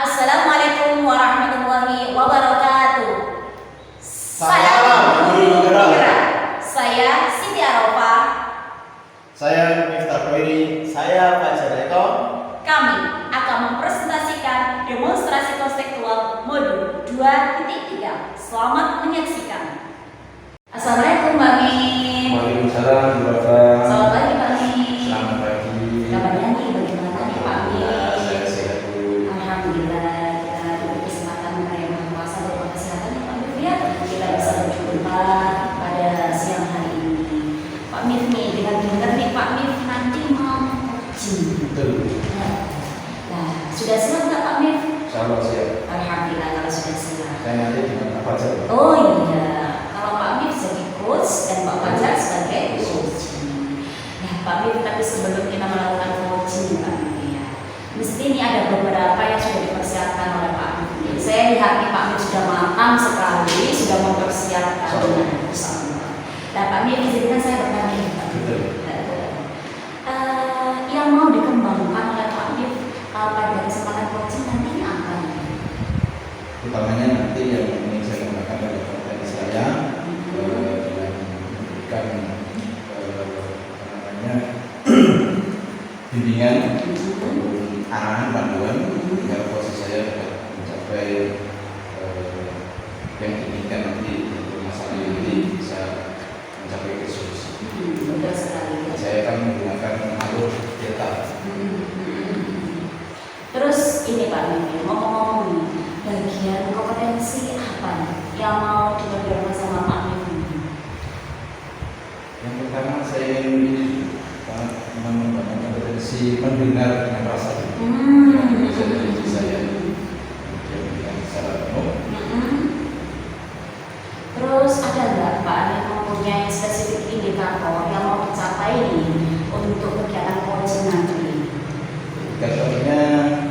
Assalamualaikum warahmatullahi wabarakatuh. Salam guru gerak. Saya Siti Arofa. Saya Miftah Khairi. Saya Fajar Eko. Kami akan mempresentasikan demonstrasi konseptual modul 2.3. Selamat menyaksikan. Assalamualaikum Mbak Min. Waalaikumsalam Bu Rafa. Selamat pagi Pak Min. Selamat pagi. Kabarnya nih bagaimana nih Pak Min? Saya sehat Bu. Alhamdulillah, kita diberi kesempatan merayakan puasa berbuat kesehatan ya Pak Mif ya. Kita bisa berjumpa pada siang hari ini. Pak Mif nih, dengar nih Pak Mif nanti mau coaching. Betul. Nah, sudah siap nggak Pak Mif? Salam siap. Alhamdulillah kalau sudah siap. Saya nanti dengan apa saja? Oh iya, kalau Pak Mif jadi coach dan Pak Fajar sebagai coaching. Nah Pak Mif, tapi sebelum kita melakukan coaching Pak Mif ya, mesti ini ada beberapa yang sudah dipersiapkan oleh Pak Mif. Saya lihat nih Pak Mif sudah matang sekali, sudah mempersiapkan. Nah Pak Mif, izinkan saya bertanya nih Pak Mif. Betul. Yang mau dikembangkan oleh Pak Mif pada kesempatan coaching nantinya apa? Utamanya nanti yang ingin saya kembangkan pada konten saya dengan memberikan bimbingan arahan panduan hingga proses saya dapat mencapai yang diinginkan nanti untuk masalah ini bisa mencapai ke solusi. Mudah sekali. Saya akan menggunakan alur data. Terus ini Pak Mif, ngomong-ngomong nih, bagian kompetensi apa nih yang mau diberikan sama Pak Mif ini? Yang pertama saya ingin ini mengembangkan kompetensi mendengar dengan rasa. Yang bisa dari saya yang secara penuh. Terus ada nggak Pak Mif mempunyai spesifik indikator yang mau dicapai nih untuk kegiatan coaching nanti? Indikatornya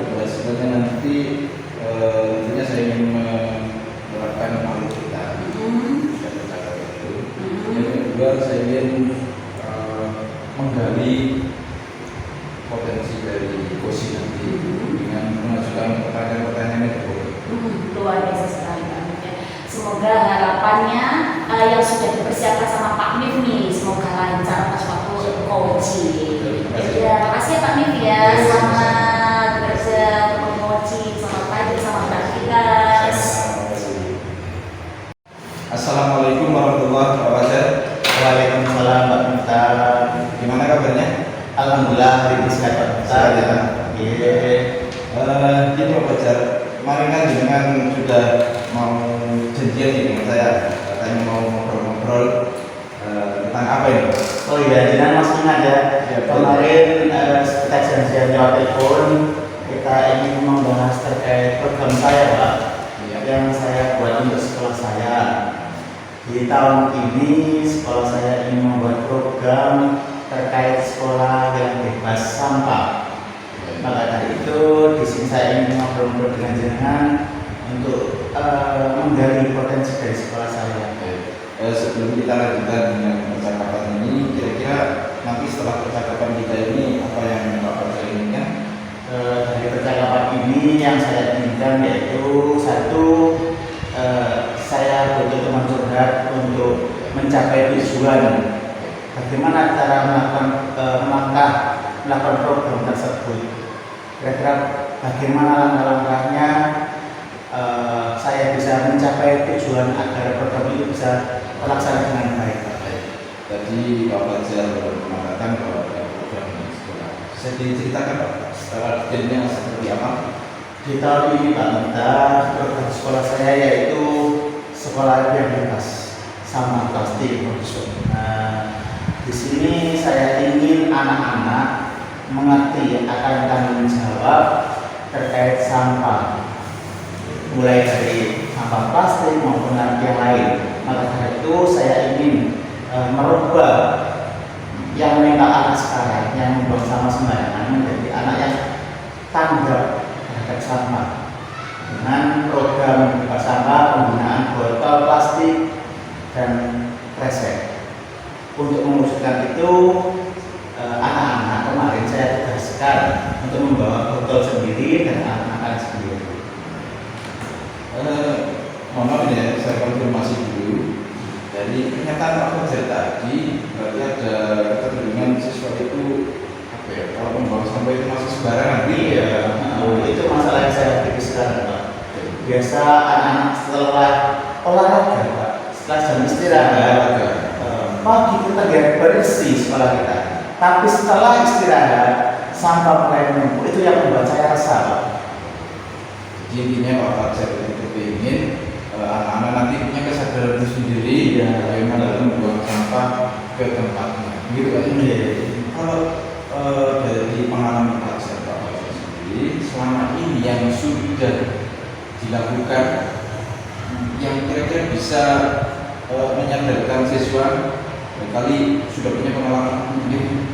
keberhasilannya nanti tentunya saya ingin menerapkan alur kita dan percakapan itu. Yang kedua saya ingin menggali potensi dari coaching nanti dengan mengajukan pertanyaan-pertanyaan yang terbuka. Luar biasa sekali Pak Mif ya. Semoga harapannya yang sudah dipersiapkan sama Pak Mif nih, semoga lancar pas waktu coaching. Ya, makasih ya Pak Mif ya. Selamat bekerja untuk coaching, selamat pagi, selamat beraktivitas. Assalamualaikum warahmatullahi wabarakatuh. Waalaikumsalam Pak Miftah. Gimana kabarnya? Alhamdulillah hari ini sehat Pak Miftah. Sehat ya? Iya. Gini Pak Fajar, kemarin kan dengan sudah mau janjian nih dengan saya, katanya mau ngobrol-ngobrol tentang apa ini? Oh iya, jangan masih ingat ya. Ya, Kemarin kita janjian lewat telepon, kita ingin membahas terkait program saya Pak, yang saya buat untuk sekolah saya. Di tahun ini sekolah saya ingin membuat program terkait sekolah yang bebas sampah. Maka dari itu di sini saya ingin ngobrol-ngobrol dengan jenengan untuk menggali potensi dari sekolah saya. Sebelum kita lanjutkan dengan percakapan ini, kira-kira nanti setelah percakapan kita ini apa yang Pak Fajar inginkan? Dari percakapan ini yang saya inginkan yaitu satu, saya butuh teman curhat untuk mencapai tujuan. Bagaimana cara melakukan program tersebut? Kira-kira bagaimana langkah-langkahnya saya bisa mencapai tujuan agar program itu bisa terlaksana dengan baik. Tadi Pak Fajar mengatakan bahwa ada program di sekolah. Bisa diceritakan Pak, secara detailnya seperti apa? Di tahun ini Pak Miftah, program sekolah saya yaitu sekolah yang bebas sama plastik. Nah, di sini saya ingin anak-anak mengerti akan tanggung jawab terkait sampah, mulai dari sampah plastik maupun yang lain. Maka dari itu saya ingin merubah yang mental anak sekarang yang membuang sampah sembarangan menjadi anak yang tanggap terhadap sampah dengan program bebas sampah, penggunaan botol plastik dan kresek. Untuk mewujudkan itu, anak-anak kemarin saya tugaskan untuk membawa botol sendiri dan anak-anak sendiri. mohon maaf ya, saya konfirmasi dulu. Dari pernyataan Pak Fajar tadi, berarti ada kecenderungan siswa itu apa ya? Kalau membawa sampah itu masih sembarangan. Iya, itu masalah yang saya hadapi sekarang, Pak. Biasa anak-anak setelah olahraga, Pak, setelah jam istirahat, pagi kita gak bersih sekolah kita. Tapi setelah istirahat, sampah mulai menumpuk. Itu yang membuat saya resah, Pak. Jadi intinya Pak Fajar itu ingin anak-anak nanti punya kesadaran sendiri ya, bagaimana membuang sampah ke tempatnya. Gitu kan? Kalau dari pengalaman Pak Fajar sendiri, selama ini yang sudah dilakukan, yang kira-kira bisa menyadarkan siswa, kali sudah punya pengalaman mungkin.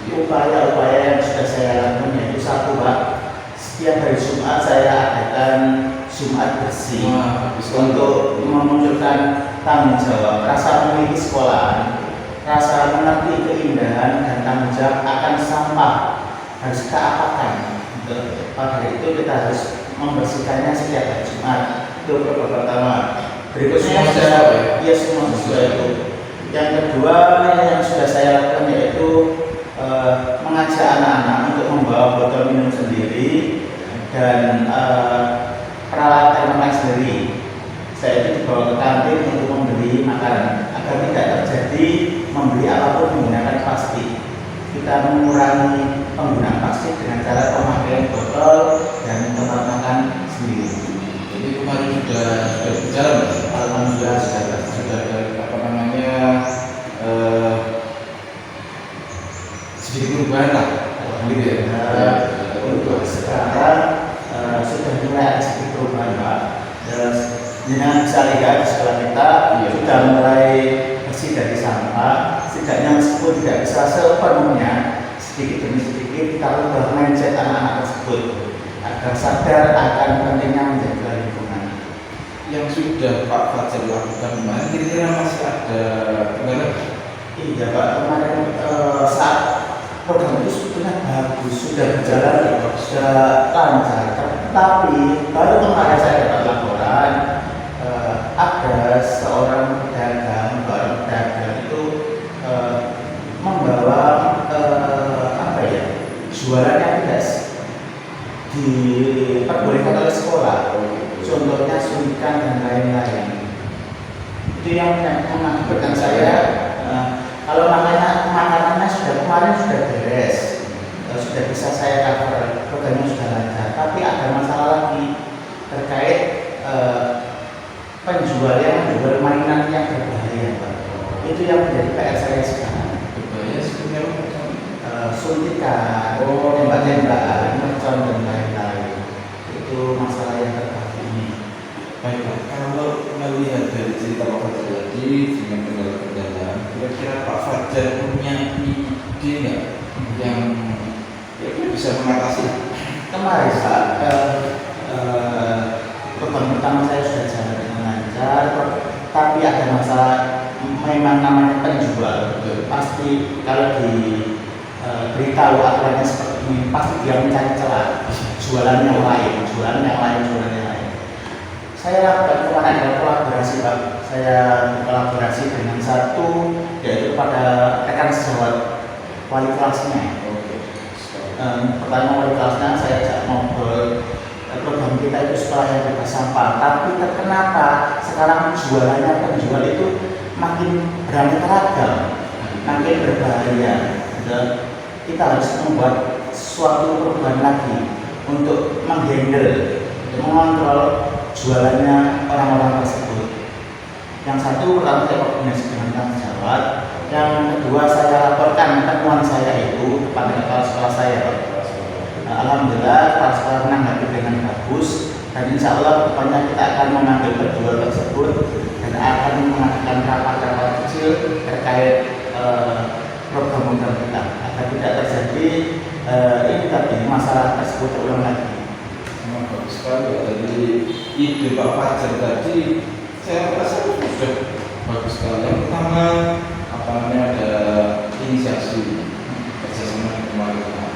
Upaya-upaya yang sudah saya lakukan yaitu satu, Pak. Setiap hari Jumat saya adakan Jumat bersih untuk memunculkan tanggung jawab, rasa memiliki sekolah, rasa mengerti keindahan dan tanggung jawab akan sampah harus kita apakan. Pada hari itu kita harus membersihkannya setiap hari Jumat. Itu problem pertama. Berikutnya semua sudah itu. Yang kedua yang sudah saya lakukan yaitu mengajak anak-anak untuk membawa botol minum sendiri dan peralatan makan sendiri. Saya itu dibawa ke kantin untuk membeli makanan agar tidak terjadi membeli apapun menggunakan plastik. Kita mengurangi penggunaan plastik dengan cara pemakaian botol dan tempat makan sendiri. Jadi kemarin sudah berjalan, Alhamdulillah sudah apa namanya sedikit perubahan lah, gitu ya. Untuk sekarang sudah mulai ada sedikit perubahan, Pak. Dengan bisa lihat di sekolah kita sudah mulai bersih dari sampah. Setidaknya meskipun tidak bisa sepenuhnya, sedikit demi sedikit kita ubah mindset anak-anak tersebut agar sadar akan pentingnya menjaga lingkungan. Yang sudah Pak Fajar lakukan kemarin, kira-kira masih ada kendala? Iya, Pak, kemarin saat program itu sebetulnya bagus, sudah berjalan, sudah lancar. Tapi baru kemarin saya dapat laporan ada seorang pedagang itu membawa jualannya tidak diperbolehkan oleh sekolah. Contohnya suntikan dan lain-lain. Itu yang mengakibatkan saya kalau makanannya kemarin sudah beres, sudah bisa saya cover, programnya sudah lancar. Tapi ada masalah lagi terkait penjual yang menjual mainan yang berbahaya, Pak. Itu yang menjadi PR saya sekarang. Berbahaya sebenarnya suntikan, tembak-tembakan, mercon dan lain-lain. Itu masalah yang terkait ini. Baiklah, kalau melihat dari cerita Pak Fajar tadi dengan kendala-kendala, kira-kira Pak Fajar punya ide nggak yang bisa mengatasi? Kemarin Pak, program pertama saya sudah jalan dengan lancar, tapi ada masalah memang namanya penjual. Pasti kalau diberitahu aturannya seperti ini, pasti dia mencari celah, jualan yang lain. Saya lakukan kemarin adalah kolaborasi, Pak. Saya kolaborasi dengan satu, yaitu pada rekan sejawat wali kelasnya. Pertama wali kelasnya saya ajak ngobrol, program kita itu sekolah yang bebas sampah. Tapi kenapa sekarang penjual itu makin beraneka ragam, makin berbahaya. Dan kita harus membuat suatu perubahan lagi untuk menghandle, mengontrol jualannya orang-orang tersebut. Yang satu pertama saya koordinasi dengan tanggung jawab. Yang kedua saya laporkan temuan saya itu kepada kepala sekolah saya. Alhamdulillah kepala sekolah menanggapi dengan bagus dan insya Allah depannya kita akan mengambil penjual tersebut dan akan mengadakan rapat-rapat kecil terkait program kita agar tidak terjadi ini tadi masalah tersebut terulang lagi. Bagus sekali dari ide Pak Fajar tadi, saya rasa sudah bagus sekali. Yang pertama ada inisiasi kerjasama dengan pemerintah,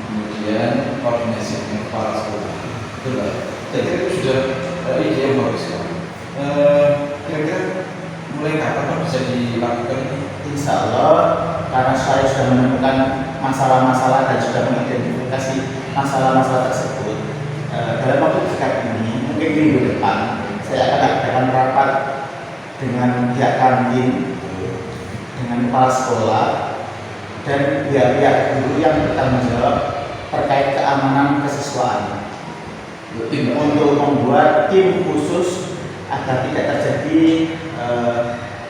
kemudian koordinasi dengan kepala sekolah. Betul, jadi itu sudah ide yang bagus sekali. sudah menemukan masalah-masalah dan sudah mengidentifikasi masalah-masalah tersebut, dalam waktu dekat ini, mungkin minggu depan, saya akan adakan rapat dengan pihak kantin, dengan kepala sekolah, dan pihak-pihak guru yang bertanggung jawab terkait keamanan kesiswaan untuk membuat tim khusus agar tidak terjadi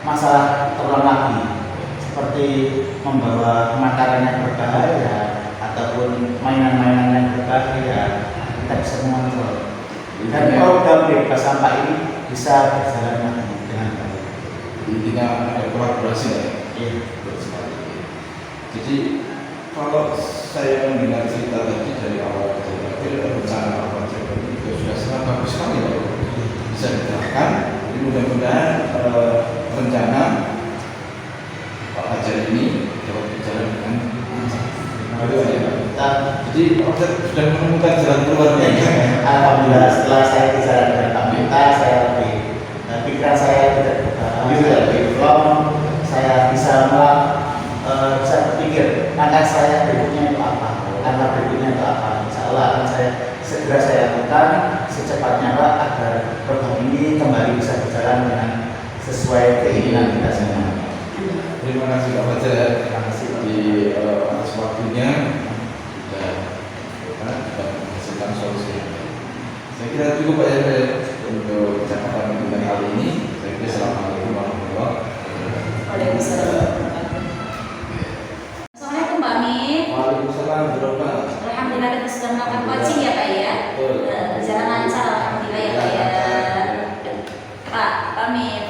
masalah terulang lagi, seperti membawa makanan yang berbahaya ataupun mainan-mainan yang berbahaya. Kita bisa mengontrol dan program bebas sampah ini bisa berjalan lagi dengan baik. Intinya ada kolaborasi ya. Iya. Betul sekali. Jadi kalau saya mendengar cerita tadi dari awal ke akhir, rencana Pak Fajar ini juga sudah sangat bagus sekali ya. Bisa diterapkan. Jadi mudah-mudahan rencana Pak Fajar ini dapat berjalan dengan lancar. Jadi Pak Fajar sudah menemukan jalan keluarnya. Alhamdulillah, setelah saya bicara dengan Pak Minta, saya lebih pikiran saya tidak lebih plong. Saya bisa berpikir langkah saya berikutnya itu apa, langkah berikutnya itu apa. Insya Allah akan segera saya lakukan secepatnya Pak, agar program ini kembali bisa berjalan dengan sesuai keinginan kita semua. Terima kasih Pak Fajar. Terima kasih Di atas waktunya sudah menghasilkan solusi. Saya kira cukup Pak ya untuk percakapan kita kali ini. Saya kira assalamualaikum warahmatullahi wabarakatuh. Waalaikumsalam. Assalamualaikum Mbak Mif. Waalaikumsalam warahmatullahi. Alhamdulillah kita sudah melakukan coaching ya Pak ya. Berjalan lancar alhamdulillah ya Pak ya. Pak Mif,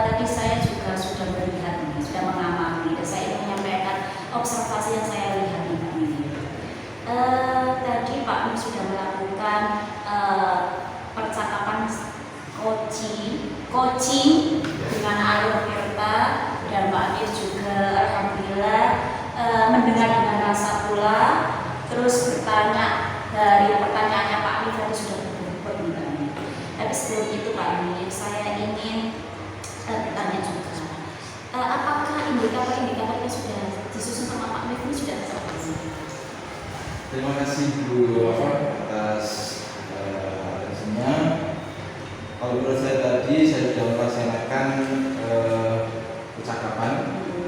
tadi saya juga sudah melihat nih, sudah mengamati dan saya ingin menyampaikan observasi yang saya lihat nih Pak Mif. Tadi Pak Mif sudah melakukan percakapan coaching dengan alur Tirta, dan Pak Mif juga alhamdulillah mendengar dengan rasa pula, terus bertanya dari pertanyaannya Pak Mif tadi sudah berbobot nih Pak Mif. Tapi sebelum itu Pak Mif, saya ingin bertanya juga, apakah indikator-indikator yang sudah disusun sama Pak Mif ini sudah terpenuhi? Terima kasih Bu atas atensinya. Kalau menurut saya tadi saya sudah melaksanakan percakapan.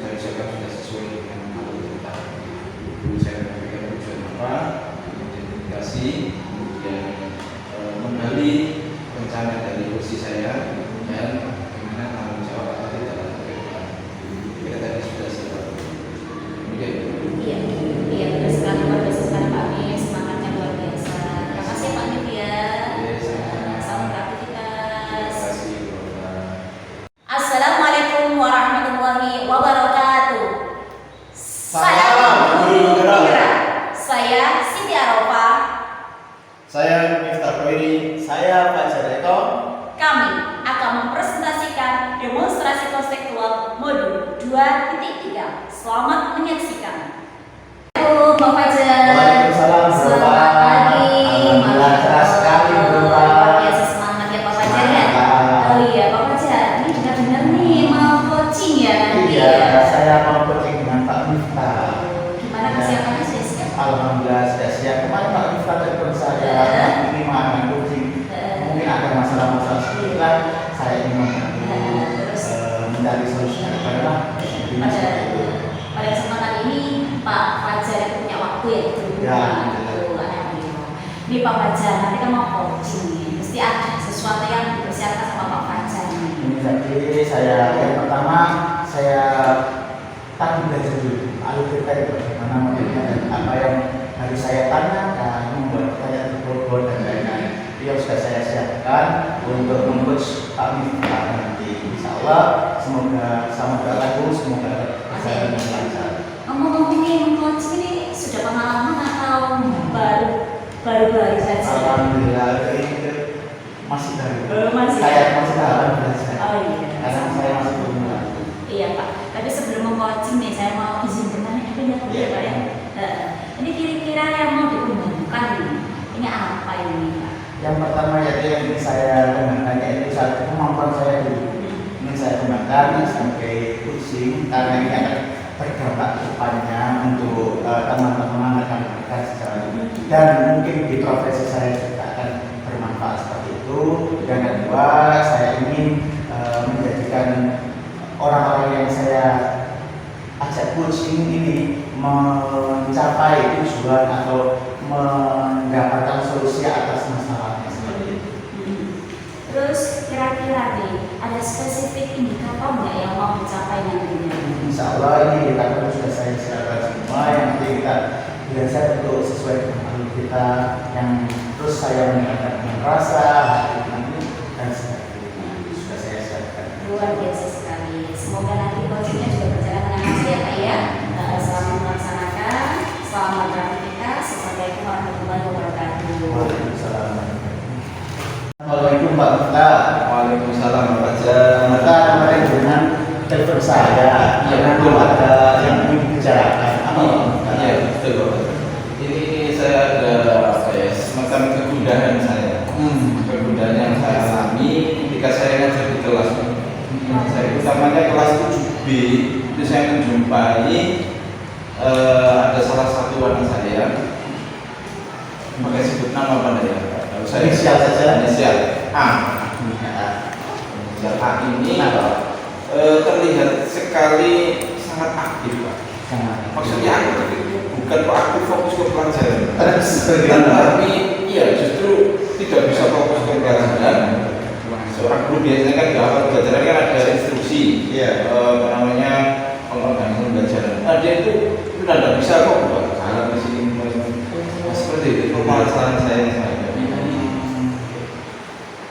Saya usahakan sudah sesuai dengan alur kita. Saya menyampaikan tujuan apa, identifikasi, kemudian menggali rencana dari kursi saya dan bagaimana tanggung jawab tadi dalam kehidupan. Kita tadi sudah siap. Iya, benar sekali, luar biasa sekali Pak Mif, semangatnya luar biasa. Terima kasih Pak Mif ya. Salam beraktivitas. Assalamualaikum warahmatullahi wabarakatuh. Saya Siti Arofa. Saya Miftah Khoiri. Saya Pak Jareko. Kami akan mempresentasikan demonstrasi konseptual modul 2.3. Selamat menyaksikan. Halo Pak Fajar. Waalaikumsalam. Selamat pagi. Alhamdulillah cerah sekali Bapak. Luar biasa semangat ya Pak Fajar ya. Oh iya Pak Fajar, ini dengar-dengar nih mau coaching ya nanti Iya, ya. saya mau coaching dengan Pak Miftah. Gimana kesiapannya sudah siap? Alhamdulillah sudah siap. Kemarin Pak Miftah telepon saya, ini mau ada coaching. Mungkin ada masalah-masalah sekitar, saya ingin membantu mencari solusinya. Karena Pada kesempatan ini Pak Fajar yang punya waktu ya Ini Pak Fajar, nanti kan mau coaching nih, mesti ada sesuatu yang dipersiapkan sama Pak Fajar nih. Jadi yang pertama saya tadi belajar dulu alur cerita itu bagaimana modelnya dan apa yang harus saya tanyakan, membuat pertanyaan berbobot dan lain-lain. Itu yang sudah saya siapkan untuk membuat Pak Miftah nanti. Insya Allah semoga sama lagu semoga berjalan dengan lancar. Ngomong-ngomong ini coaching ini sudah pengalaman atau baru saja? Alhamdulillah ini masih baru. Masih. Saya masih tahapan belajar. Oh iya. Karena saya masih belum mulai. Iya Pak. Tapi sebelum coaching nih, saya mau izin bertanya dulu ya Pak ya. Ini kira-kira yang mau dikembangkan ini apa ini Pak? Yang pertama yaitu yang ingin saya kembangkan yaitu satu kemampuan saya dulu. Ingin saya kembangkan sebagai coaching karena ini akan berdampak ke depannya untuk teman-teman rekan-rekan sejauh dan mungkin di profesi saya juga akan bermanfaat seperti itu. Yang kedua, saya ingin menjadikan orang-orang yang saya ajak coaching ini mencapai tujuan atau mendapatkan solusi atas masalahnya seperti itu. Terus kira-kira nih ada spesifik indikator nggak yang mau dicapai nantinya? Insya Allah ini kita sudah saya siapkan semua yang penting kita belajar untuk sesuai dengan alur kita yang terus saya mendengarkan dengan rasa hati nanti dan sebagainya sudah saya siapkan. Luar biasa sekali. Semoga nanti coachingnya juga berjalan dengan lancar ya Pak ya. Selamat melaksanakan, selamat beraktivitas. Assalamualaikum warahmatullahi wabarakatuh. Waalaikumsalam. Assalamualaikum Pak Mukhtar. Waalaikumsalam Pak Fajar. Maka kemarin dengan telepon saya karena belum ada yang ingin dibicarakan. Apa Pak Mukhtar? Iya, betul Pak Fajar. Ini saya ada apa ya, semacam kegundahan saya. Kegundahan yang saya alami ketika saya ngajar di kelas. Saya utamanya kelas 7B itu saya menjumpai ada salah satu anak saya, pakai sebut nama apa ya? Saya Inisial saja. Inisial A. Inisial A ini terlihat sekali sangat aktif Pak. Maksudnya aktif bukan aktif fokus ke pelajaran, tapi iya justru tidak bisa fokus ke pelajaran. Seorang guru biasanya kan di awal pelajaran kan ada instruksi, namanya pengorganisasi pelajaran. Nah dia itu sudah tidak bisa kok buat salah di sini. Seperti itu permasalahan saya.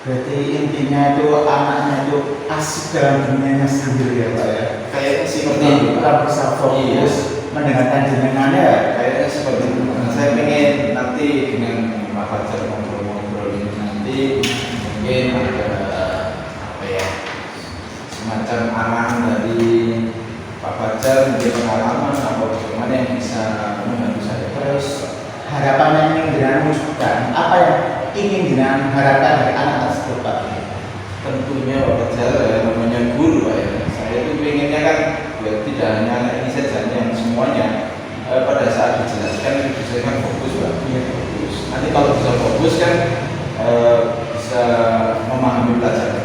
Berarti intinya itu anaknya itu asik dalam dunianya sendiri ya Pak ya. Kayaknya seperti itu. Kita bisa fokus mendengarkan jenengannya. Kayaknya seperti itu. Nah, saya pengen nanti dengan Pak Fajar ngobrol-ngobrol ini nanti mungkin ada apa ya, semacam arahan dari Pak Fajar mungkin pengalaman atau bagaimana yang bisa membantu saya. Terus harapan yang ingin jenengan wujudkan, apa yang ingin jenengan harapkan dari anak tersebut Pak? Tentunya Pak Fajar ya, namanya guru Pak ya. Saya itu pengennya kan ya, tidak hanya anak ini saja, yang semuanya pada saat dijelaskan bisa kan fokus Pak. Iya. Fokus. Nanti kalau bisa fokus kan bisa memahami pelajaran.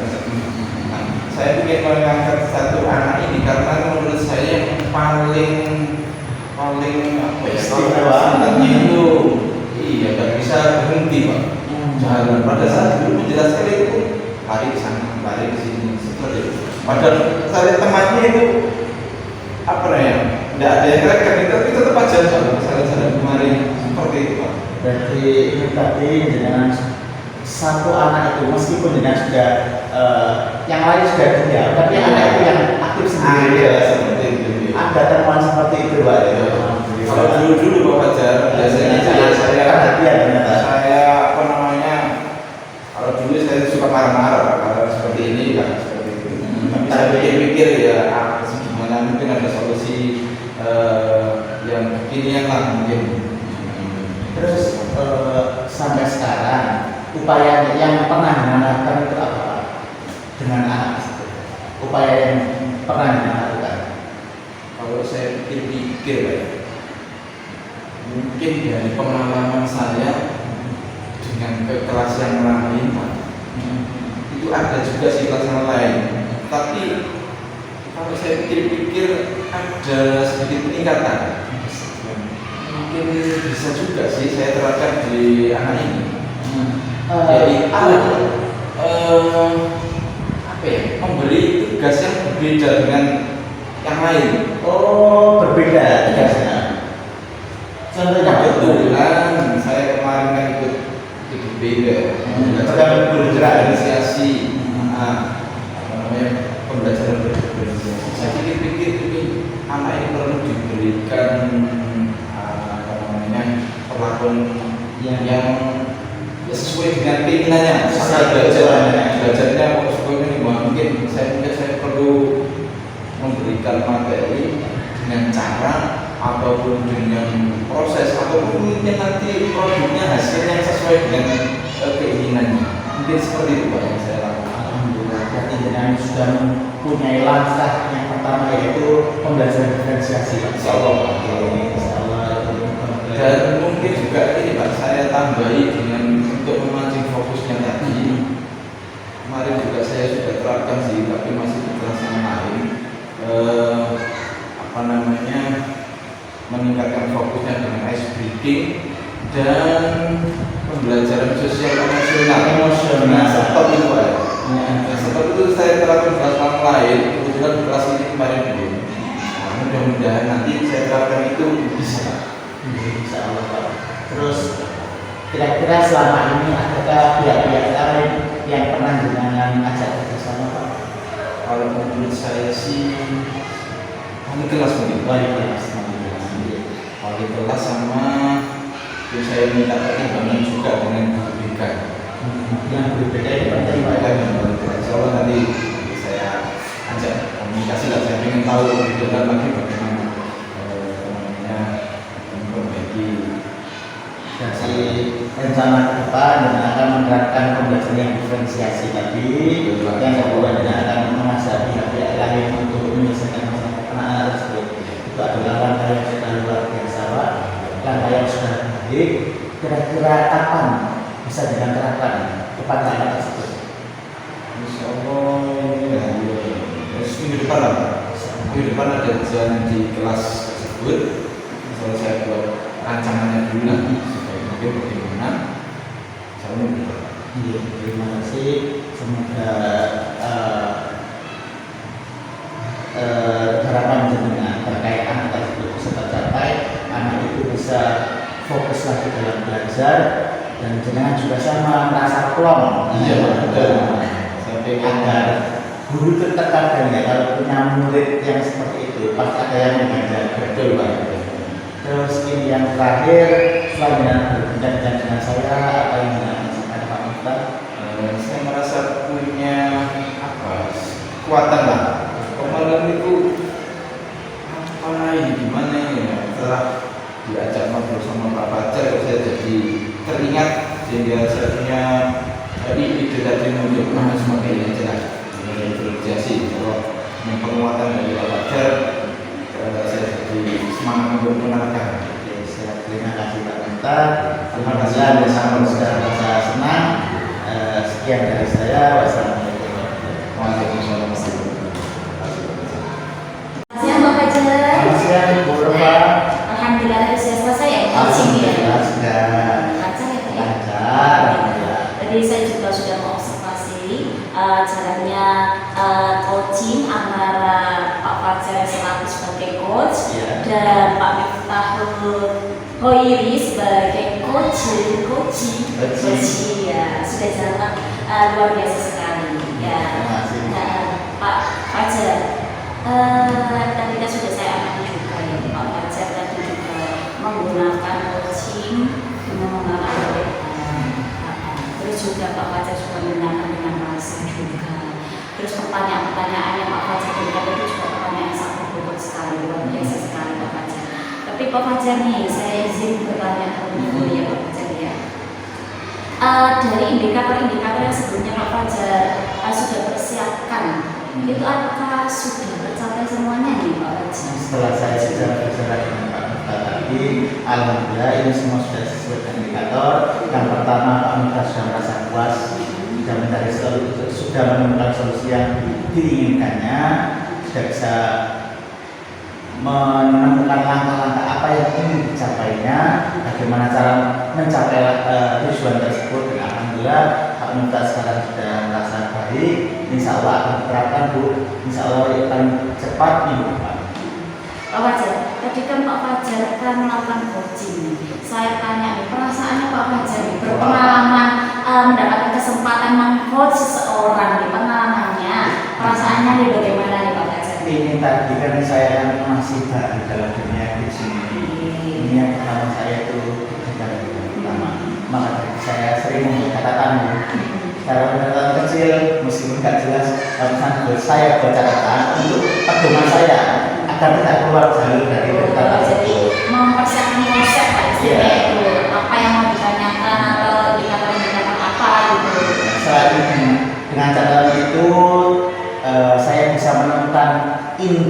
Nah, saya ingin mengangkat satu anak ini karena menurut saya yang paling apa ya? Istimewa. Anaknya itu iya nggak bisa berhenti Pak. Jalan pada saat dulu menjelaskan itu pun lari ke sana, lari ke sini seperti itu. Padahal saya temannya itu apa ya? Tidak ada yang keren, tapi tetap aja salah kemarin seperti itu Pak. Berarti ini tadi dengan satu anak itu meskipun dengan sudah yang lain sudah diam, tapi anak itu yang aktif sendiri. Iya seperti itu. Ada temuan seperti itu Pak. Kalau dulu Pak Fajar biasanya saya apa namanya, kalau dulu saya suka marah-marah kalau seperti ini kan seperti itu. Tapi saya pikir-pikir ya gimana mungkin ada solusi yang kekinian lah mungkin. Terus sampai sekarang upaya yang pernah dilakukan itu apa Pak? Dengan anak tersebut? Upaya yang pernah dilakukan? Kalau saya pikir-pikir ya, mungkin dari pengalaman saya dengan ke kelas yang lain Pak, itu ada juga sih kelas yang lain. Tapi kalau saya pikir-pikir ada sedikit peningkatan. Mungkin bisa juga sih saya terapkan di anak ini. Yaitu apa ya? Memberi tugas yang berbeda dengan yang lain. Oh, berbeda tugasnya. Contohnya Kebetulan saya kemarin kan ikut beda. Sedang bergerak inisiasi. Apa namanya? Pembelajaran berorganisasi. Saya pikir-pikir ini anak ini perlu diberikan apa namanya? Perlakuan yang sesuai dengan keinginannya. Saya belajarnya sesuai ini mungkin saya perlu memberikan materi dengan cara ataupun dengan proses ataupun mungkin nanti produknya hasilnya sesuai dengan keinginannya. Mungkin seperti itu Pak yang saya lakukan. Alhamdulillah. Berarti jenengan sudah mempunyai langkah yang pertama yaitu pembelajaran diferensiasi Pak. Insyaallah. Dan mungkin juga ini Pak, saya tambahi dengan untuk memancing fokusnya tadi. Kemarin juga saya sudah terapkan sih, tapi masih di kelas yang lain. Meningkatkan fokusnya dengan ice breaking dan pembelajaran sosial emosional. Stop itu Pak. Seperti itu saya terapkan kelas yang lain, kebetulan kelas ini kemarin belum. Nah, mudah-mudahan nanti saya terapkan itu bisa. Insya Allah Pak. Terus kira-kira selama ini adakah pihak-pihak lain yang pernah dengan ajak kerjasama Pak? Kalau menurut saya sih wali kelas mungkin. Wali kelas sama yang saya minta pertimbangan juga dengan guru BK. Yang berbeda itu penting Pak. Insya Allah nanti saya ajak komunikasi lah, saya ingin tahu lebih dalam lagi bagaimana memperbaiki. Jadi rencana ke depan dan akan menerapkan pembelajaran yang diferensiasi tadi. Yang kedua dan akan mengajak pihak-pihak lain untuk menyelesaikan masalah anak-anak tersebut. Itu adalah langkah yang sudah luar biasa Pak. Langkah yang sudah baik. Kira-kira kapan bisa diterapkan kepada anak tersebut? Insya Allah minggu depan lah. Minggu depan ada jalan di kelas tersebut. Misalnya saya buat rancangannya dulu nanti supaya mungkin bagaimana. Iya, terima kasih. Semoga harapan jenengan terkait anak tersebut bisa tercapai. Anak itu bisa fokus lagi dalam belajar dan jenengan juga sama merasa plong. Iya, betul. Sampai agar guru itu terkadang ya kalau punya murid yang seperti itu pasti ada yang mengganjal. Betul Pak. Terus ini yang terakhir, selain berbincang dengan saya, apa yang dirasakan Pak Miftah? Saya merasa punya kekuatan lah. Kemarin itu gimana ya? Setelah diajak ngobrol sama Pak Fajar, saya jadi teringat sehingga saya punya ide tadi untuk sebagai jelas berorganisasi. Kalau yang penguatan dari Pak Fajar, saya jadi semangat untuk menerapkan. Terima kasih Pak Miftah. Terima kasih Anda sama sudah merasa senang. Sekian dari saya. Wassalamualaikum warahmatullahi wabarakatuh. Siang Mbak Fajar. Selamat siang Bu Rofa. Alhamdulillah sudah selesai ya coaching ya. Alhamdulillah sudah Lancar ya Pak ya? lancar. Tadi saya juga sudah mengobservasi jalannya coaching antara Pak Fajar selaku sebagai coach Ya. dan Pak Miftahul Hoiri sebagai coach ya sudah jalan luar biasa sekali ya. Terima kasih. Pak Fajar tadi kan sudah saya amati juga ya Pak Fajar tadi juga menggunakan coaching dengan menggunakan terus juga Pak Fajar juga menggunakan dengan bahasa juga. Terus pertanyaan-pertanyaan yang Pak Fajar berikan itu juga pertanyaan yang sangat berbobot sekali, luar biasa sekali Pak Fajar. Tapi Pak Fajar nih, saya izin bertanya terlebih dahulu ya Pak Fajar ya. Dari indikator-indikator yang sebelumnya Pak Fajar sudah persiapkan, itu apakah sudah tercapai semuanya nih Pak Fajar? Setelah saya bicara dengan Pak Miftah tadi, alhamdulillah ini semua sudah sesuai dengan indikator. Yang pertama Pak Miftah sudah merasa puas, sudah menemukan solusi yang diinginkannya, sudah bisa menemukan langkah-langkah apa yang ingin dicapainya, bagaimana cara mencapai tujuan tersebut. Dan alhamdulillah Pak Miftah sekarang sudah merasa baik. Insya Allah akan diterapkan Bu. Insya Allah yang paling cepat minggu depan. Pak Fajar, tadi kan Pak Fajar kan melakukan coaching. Saya tanya nih, perasaannya Pak Fajar nih, berpengalaman mendapatkan kesempatan meng-coach seseorang di pengalamannya, perasaannya nih bagaimana nih Pak Fajar? Ini tadi kan saya kan masih baru dalam dunia coaching ini. Ini yang pertama saya itu dalam dunia pertama. Maka saya sering mengatakan cara catatan kecil meskipun nggak jelas, harusnya saya buat catatan untuk pedoman saya agar tidak keluar jalur dari catatan Jadi tersebut. mempersiapkan konsep Pak istilahnya Iya. itu apa yang mau ditanyakan atau indikator-indikator apa gitu. Setelah itu dengan catatan itu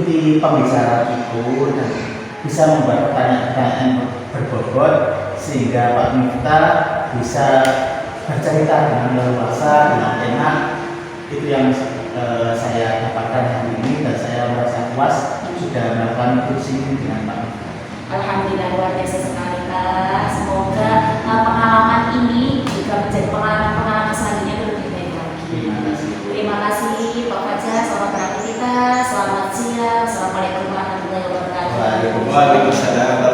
mengikuti pembicaraan itu dan bisa membuat pertanyaan-pertanyaan yang berbobot sehingga Pak Miftah bisa bercerita dengan leluasa, dengan enak. Itu yang saya dapatkan hari ini dan saya merasa puas sudah melakukan kursi ini dengan Pak Miftah. Alhamdulillah luar biasa sekali Kak. Semoga pengalaman ini juga menjadi pengalaman selanjutnya yang lebih baik lagi. Terima kasih. Terima kasih Pak Fajar, selamat beraktivitas, selamat siang, assalamualaikum warahmatullahi wabarakatuh. Waalaikumsalam. Waalaikumsalam.